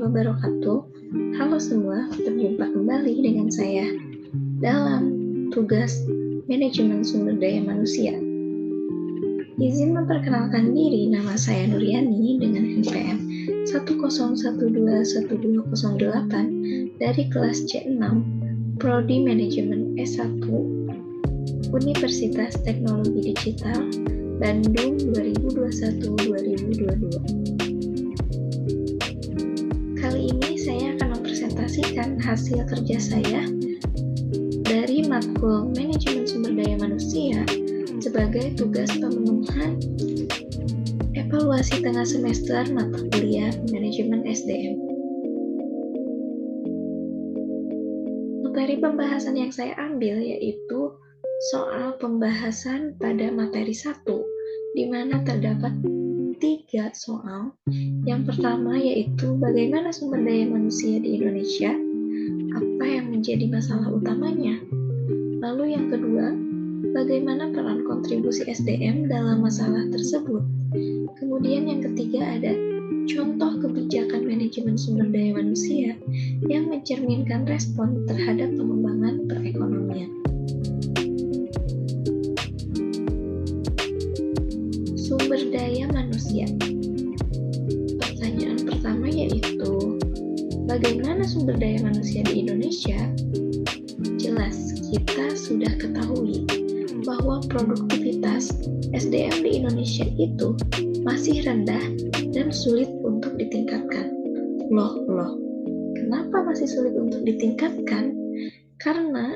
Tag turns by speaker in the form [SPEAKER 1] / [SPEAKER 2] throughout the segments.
[SPEAKER 1] wabarakatuh. Halo semua, berjumpa kembali dengan saya dalam tugas manajemen sumber daya manusia. Izin memperkenalkan diri, nama saya Nuryani dengan NPM 101212008 dari kelas C6 Prodi Manajemen S1 Universitas Teknologi Digital Bandung 2021-2022. Kali ini saya akan mempresentasikan hasil kerja saya dari matkul Manajemen Sumber Daya Manusia sebagai tugas pemenuhan evaluasi tengah semester mata kuliah Manajemen SDM. Materi pembahasan yang saya ambil yaitu soal pembahasan pada materi 1, di mana terdapat 3 soal. Yang pertama yaitu bagaimana sumber daya manusia di Indonesia, apa yang menjadi masalah utamanya. Lalu yang kedua, bagaimana peran kontribusi SDM dalam masalah tersebut. Kemudian yang ketiga ada contoh kebijakan manajemen sumber daya manusia yang mencerminkan respon terhadap pengembangan perekonomian. Sumber daya manusia. Pertanyaan pertama yaitu, bagaimana sumber daya manusia di Indonesia? Jelas, kita sudah ketahui bahwa produktivitas SDM di Indonesia itu masih rendah dan sulit untuk ditingkatkan. Loh, kenapa masih sulit untuk ditingkatkan? Karena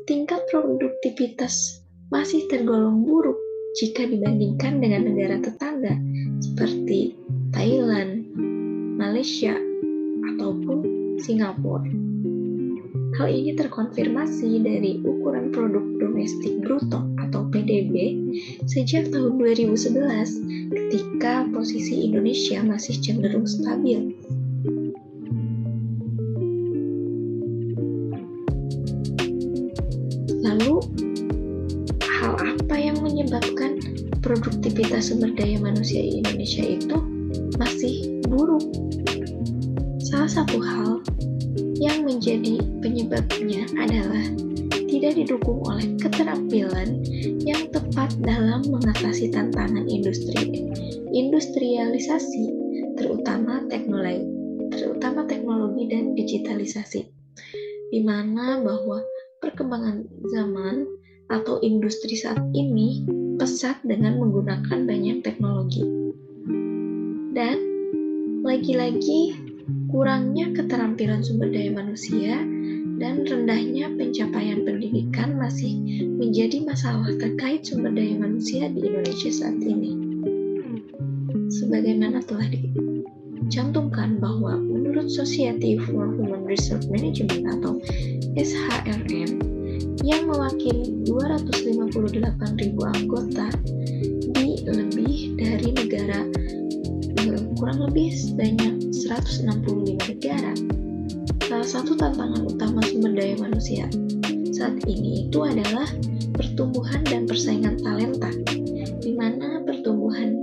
[SPEAKER 1] tingkat produktivitas masih tergolong buruk jika dibandingkan dengan negara tetangga seperti Thailand, Malaysia, ataupun Singapura. Hal ini terkonfirmasi dari ukuran produk domestik bruto atau PDB sejak tahun 2011 ketika posisi Indonesia masih cenderung stabil. Lalu, hal apa yang menyebabkan produktivitas sumber daya manusia di Indonesia itu masih buruk? Salah satu hal yang menjadi penyebabnya adalah tidak didukung oleh keterampilan yang tepat dalam mengatasi tantangan industrialisasi, terutama teknologi dan digitalisasi, di mana bahwa perkembangan zaman atau industri saat ini pesat dengan menggunakan banyak teknologi. Dan lagi-lagi kurangnya keterampilan sumber daya manusia dan rendahnya pencapaian pendidikan masih menjadi masalah terkait sumber daya manusia di Indonesia saat ini. Sebagaimana telah dicantumkan bahwa menurut Society for Human Resource Management atau SHRM yang mewakili 258.000 anggota di lebih dari negara, kurang lebih sebanyak 165 negara. Salah satu tantangan utama sumber daya manusia saat ini itu adalah pertumbuhan dan persaingan talenta, di mana pertumbuhan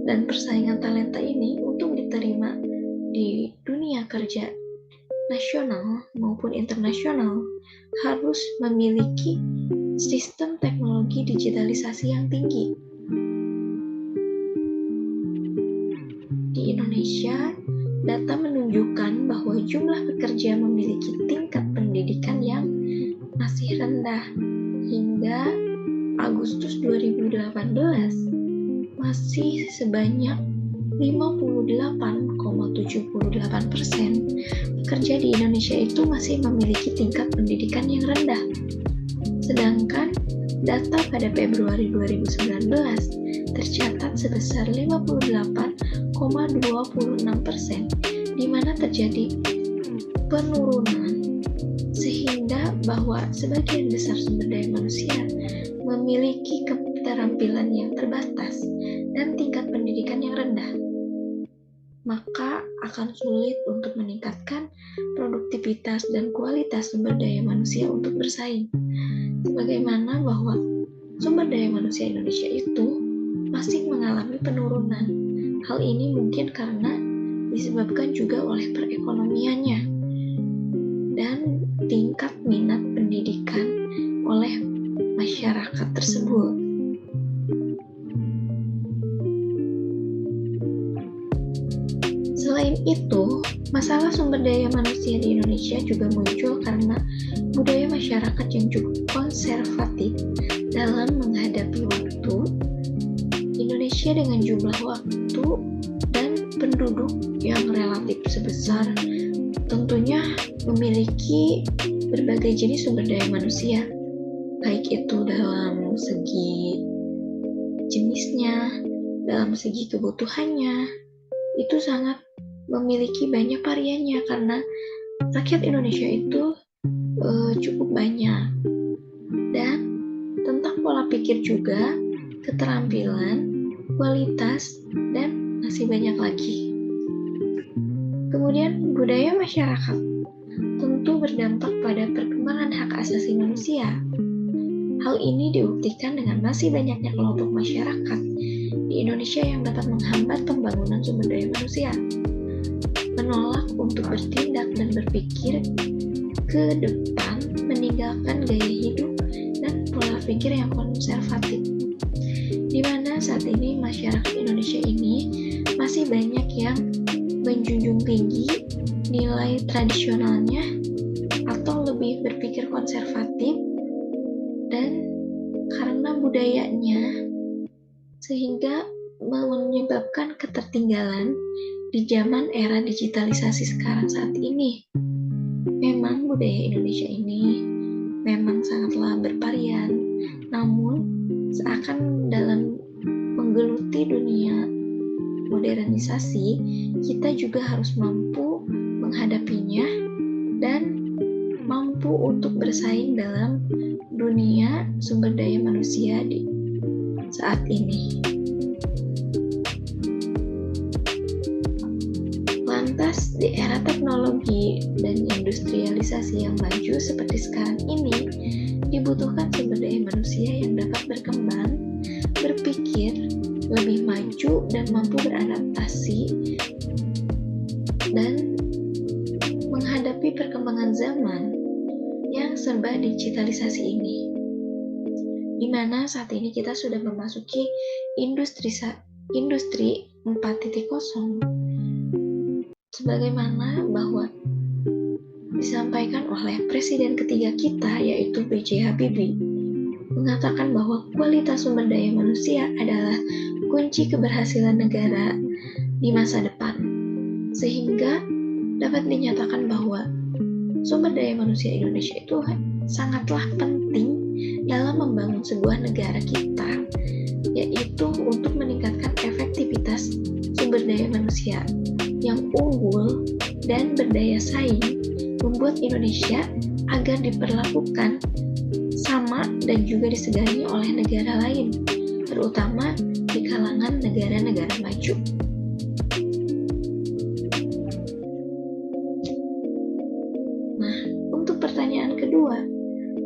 [SPEAKER 1] dan persaingan talenta ini untuk diterima di dunia kerja nasional maupun internasional harus memiliki sistem teknologi digitalisasi yang tinggi. Di Indonesia, data menunjukkan bahwa jumlah pekerja memiliki tingkat pendidikan yang masih rendah. Hingga Agustus 2018, masih sebanyak 58,78% pekerja di Indonesia itu masih memiliki tingkat pendidikan yang rendah. Sedangkan data pada Februari 2019 tercatat sebesar 58,26%, di mana terjadi penurunan sehingga bahwa sebagian besar sumber daya manusia memiliki keterampilan yang terbatas dan tingkat pendidikan yang rendah. Maka akan sulit untuk meningkatkan produktivitas dan kualitas sumber daya manusia untuk bersaing. Sebagaimana bahwa sumber daya manusia Indonesia itu masih mengalami penurunan. Hal ini mungkin karena disebabkan juga oleh perekonomiannya dan tingkat minat pendidikan oleh masyarakat tersebut. Selain itu, masalah sumber daya manusia di Indonesia juga muncul karena budaya masyarakat yang cukup konservatif dalam menghadapi waktu. Indonesia dengan jumlah waktu dan penduduk yang relatif sebesar tentunya memiliki berbagai jenis sumber daya manusia, baik itu dalam segi jenisnya, dalam segi kebutuhannya, itu sangat memiliki banyak variannya karena rakyat Indonesia itu cukup banyak. Dan tentang pola pikir juga, keterampilan, kualitas, dan masih banyak lagi. Kemudian budaya masyarakat tentu berdampak pada perkembangan hak asasi manusia. Hal ini dibuktikan dengan masih banyaknya kelompok masyarakat di Indonesia yang dapat menghambat pembangunan sumber daya manusia, menolak untuk bertindak dan berpikir ke depan, meninggalkan gaya hidup dan pola pikir yang konservatif, di mana saat ini masyarakat Indonesia ini masih banyak yang menjunjung tinggi nilai tradisionalnya atau lebih berpikir konservatif, dan karena budayanya sehingga menyebabkan ketertinggalan di zaman era digitalisasi sekarang saat ini. Memang budaya Indonesia ini memang sangatlah bervarian, namun seakan dalam menggeluti dunia modernisasi, kita juga harus mampu menghadapinya dan mampu untuk bersaing dalam dunia sumber daya manusia di saat ini. Lantas, di era teknologi dan industrialisasi yang maju seperti sekarang ini, dibutuhkan sumber daya manusia yang dapat berkembang, berpikir, lebih maju dan mampu beradaptasi dan menghadapi perkembangan zaman yang serba digitalisasi ini, di mana saat ini kita sudah memasuki industri 4.0, sebagaimana bahwa disampaikan oleh presiden ketiga kita, yaitu B.J. Habibie, mengatakan bahwa kualitas sumber daya manusia adalah kunci keberhasilan negara di masa depan, sehingga dapat dinyatakan bahwa sumber daya manusia Indonesia itu sangatlah penting dalam membangun sebuah negara kita, yaitu untuk meningkatkan efektivitas sumber daya manusia yang unggul dan berdaya saing, membuat Indonesia agar diperlakukan sama dan juga disegani oleh negara lain, terutama di kalangan negara-negara maju. Nah, untuk pertanyaan kedua,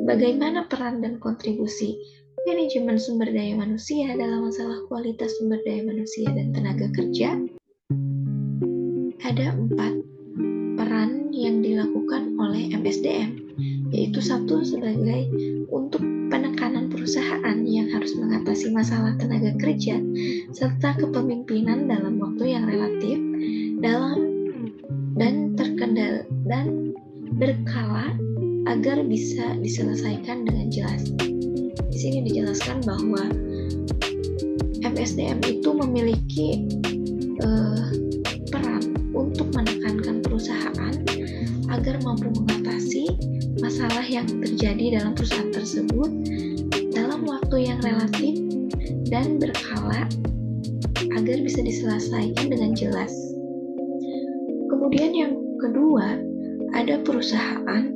[SPEAKER 1] bagaimana peran dan kontribusi manajemen sumber daya manusia dalam masalah kualitas sumber daya manusia dan tenaga kerja? Ada 4 peran yang dilakukan oleh MSDM, yaitu satu sebagai untuk penekanan perusahaan yang harus mengatasi masalah tenaga kerja serta kepemimpinan dalam waktu yang relatif dan terkendali dan berkala agar bisa diselesaikan dengan jelas. Di sini dijelaskan bahwa MSDM itu memiliki peran untuk menekankan perusahaan agar mampu mengatasi masalah yang terjadi dalam perusahaan tersebut dalam waktu yang relatif dan berkala agar bisa diselesaikan dengan jelas. Kemudian yang kedua, ada perusahaan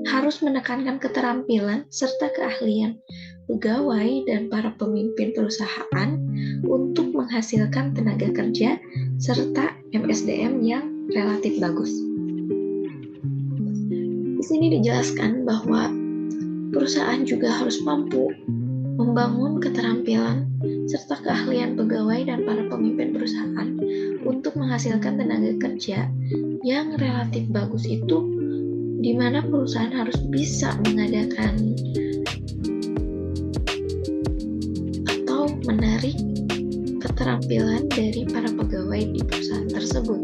[SPEAKER 1] harus menekankan keterampilan serta keahlian pegawai dan para pemimpin perusahaan untuk menghasilkan tenaga kerja serta MSDM yang relatif bagus. Di sini dijelaskan bahwa perusahaan juga harus mampu membangun keterampilan serta keahlian pegawai dan para pemimpin perusahaan untuk menghasilkan tenaga kerja yang relatif bagus itu, di mana perusahaan harus bisa mengadakan atau menarik keterampilan dari para pegawai di perusahaan tersebut.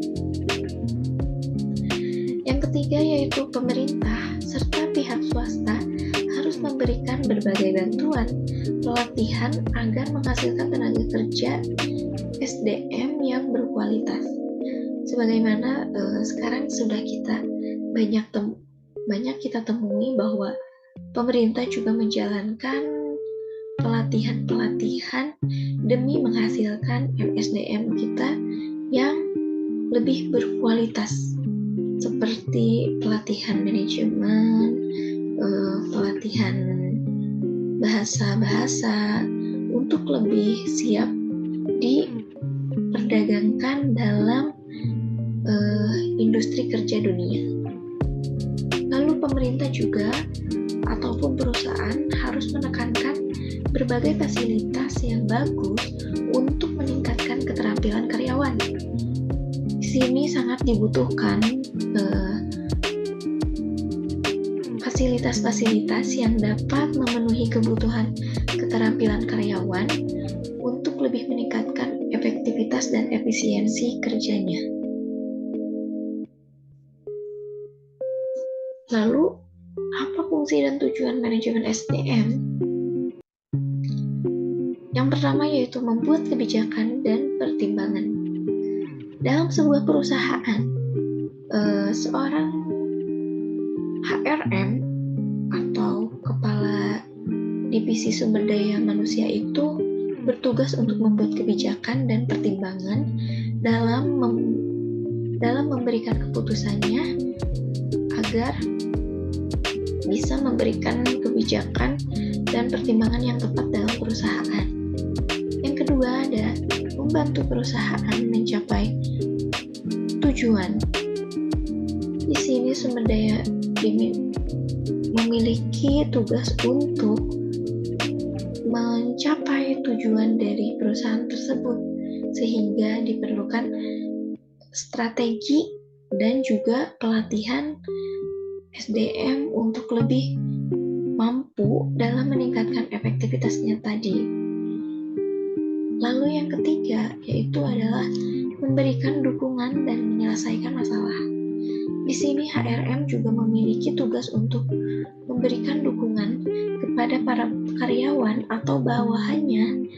[SPEAKER 1] Yang ketiga yaitu pemerintah serta pihak swasta harus memberikan berbagai bantuan pelatihan agar menghasilkan tenaga kerja SDM yang berkualitas. Sebagaimana sekarang sudah kita banyak kita temui bahwa pemerintah juga menjalankan pelatihan-pelatihan demi menghasilkan SDM kita yang lebih berkualitas, seperti pelatihan manajemen, pelatihan bahasa-bahasa untuk lebih siap diperdagangkan dalam industri kerja dunia. Lalu pemerintah juga ataupun perusahaan harus menekankan berbagai fasilitas yang bagus untuk meningkatkan keterampilan karyawan. Di sini sangat dibutuhkan fasilitas-fasilitas yang dapat memenuhi kebutuhan keterampilan karyawan untuk lebih meningkatkan efektivitas dan efisiensi kerjanya. Lalu, apa fungsi dan tujuan manajemen SDM? Yang pertama yaitu membuat kebijakan dan pertimbangan. Dalam sebuah perusahaan, seorang HRM atau kepala divisi sumber daya manusia itu bertugas untuk membuat kebijakan dan pertimbangan dalam memberikan keputusannya agar bisa memberikan kebijakan dan pertimbangan yang tepat dalam perusahaan. Yang kedua ada membantu perusahaan mencapai tujuan. Di sini sumber daya memiliki tugas untuk mencapai tujuan dari perusahaan tersebut, sehingga diperlukan strategi dan juga pelatihan SDM untuk lebih mampu dalam meningkatkan efektivitasnya tadi. Lalu yang ketiga yaitu adalah memberikan dukungan dan menyelesaikan masalah. Di sini HRM juga memiliki tugas untuk memberikan dukungan kepada para karyawan atau bawahannya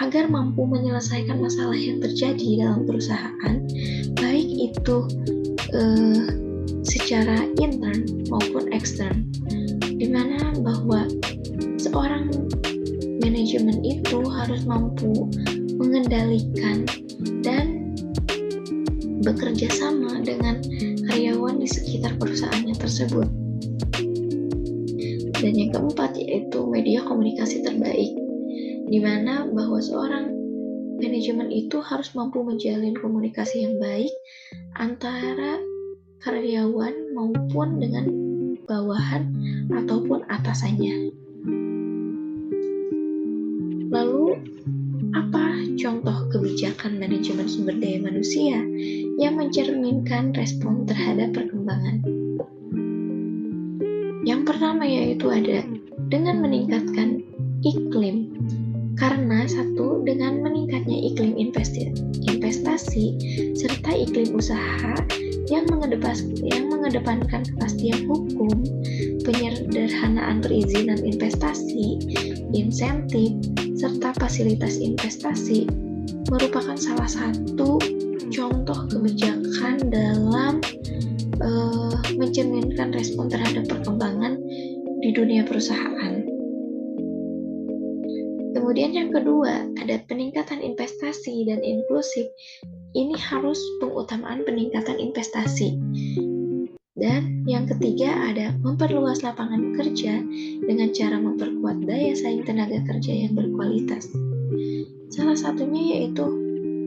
[SPEAKER 1] agar mampu menyelesaikan masalah yang terjadi dalam perusahaan, baik itu secara intern maupun ekstern, di mana bahwa seorang manajemen itu harus mampu mengendalikan dan bekerja sama dengan karyawan di sekitar perusahaannya tersebut. Dan yang keempat yaitu media komunikasi terbaik, di mana bahwa seorang manajemen itu harus mampu menjalin komunikasi yang baik antara karyawan maupun dengan bawahan ataupun atasannya. Lalu, apa contoh kebijakan manajemen sumber daya manusia yang mencerminkan respon terhadap perkembangan? Yang pertama yaitu ada dengan meningkatkan iklim. Karena satu, dengan meningkatnya iklim investasi serta iklim usaha yang mengedepankan kepastian hukum, penyederhanaan perizinan investasi, insentif, serta fasilitas investasi merupakan salah satu contoh kebijakan dalam mencerminkan respon terhadap perkembangan di dunia perusahaan. Kemudian yang kedua, ada peningkatan investasi dan inklusif. Ini harus pengutamaan peningkatan investasi. Dan yang ketiga ada memperluas lapangan kerja dengan cara memperkuat daya saing tenaga kerja yang berkualitas. Salah satunya yaitu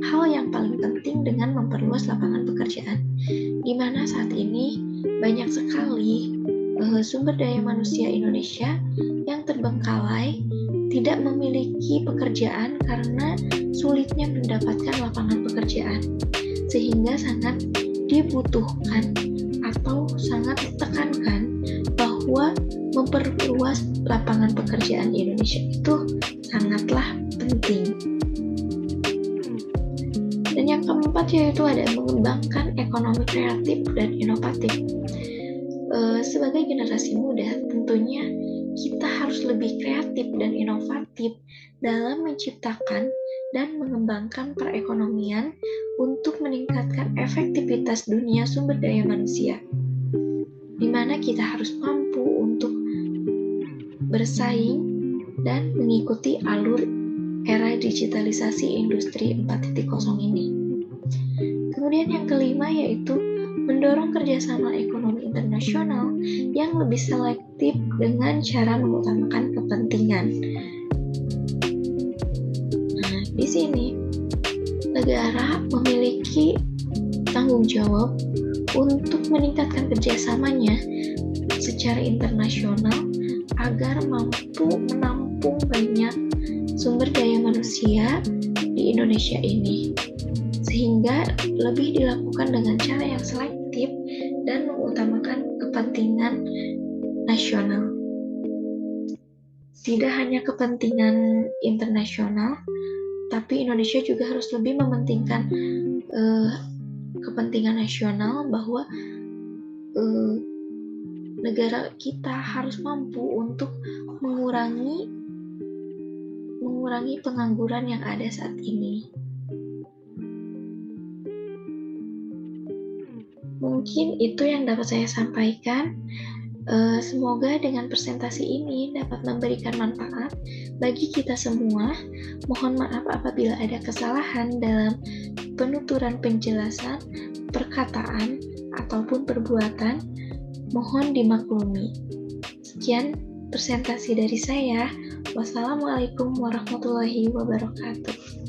[SPEAKER 1] hal yang paling penting dengan memperluas lapangan pekerjaan, di mana saat ini banyak sekali sumber daya manusia Indonesia yang terbengkalai, tidak memiliki pekerjaan karena sulitnya mendapatkan lapangan pekerjaan, sehingga sangat dibutuhkan atau sangat ditekankan bahwa memperluas lapangan pekerjaan di Indonesia itu sangatlah penting. Dan yang keempat yaitu ada mengembangkan ekonomi kreatif dan inovatif. Sebagai generasi muda, tentunya kita harus lebih kreatif dan inovatif dalam menciptakan dan mengembangkan perekonomian untuk meningkatkan efektivitas dunia sumber daya manusia, di mana kita harus mampu untuk bersaing dan mengikuti alur era digitalisasi industri 4.0 ini. Kemudian yang kelima yaitu mendorong kerjasama ekonomi internasional yang lebih selektif dengan cara mengutamakan kepentingan. Nah, di sini negara memiliki tanggung jawab untuk meningkatkan kerjasamanya secara internasional agar mampu menampung banyak sumber daya manusia di Indonesia ini, sehingga lebih dilakukan dengan cara yang selektif dan mengutamakan kepentingan nasional. Tidak hanya kepentingan internasional, tapi Indonesia juga harus lebih mementingkan kepentingan nasional, bahwa negara kita harus mampu untuk mengurangi pengangguran yang ada saat ini. Mungkin itu yang dapat saya sampaikan. Semoga dengan presentasi ini dapat memberikan manfaat bagi kita semua. Mohon maaf apabila ada kesalahan dalam penuturan penjelasan, perkataan, ataupun perbuatan. Mohon dimaklumi. Sekian presentasi dari saya. Wassalamualaikum warahmatullahi wabarakatuh.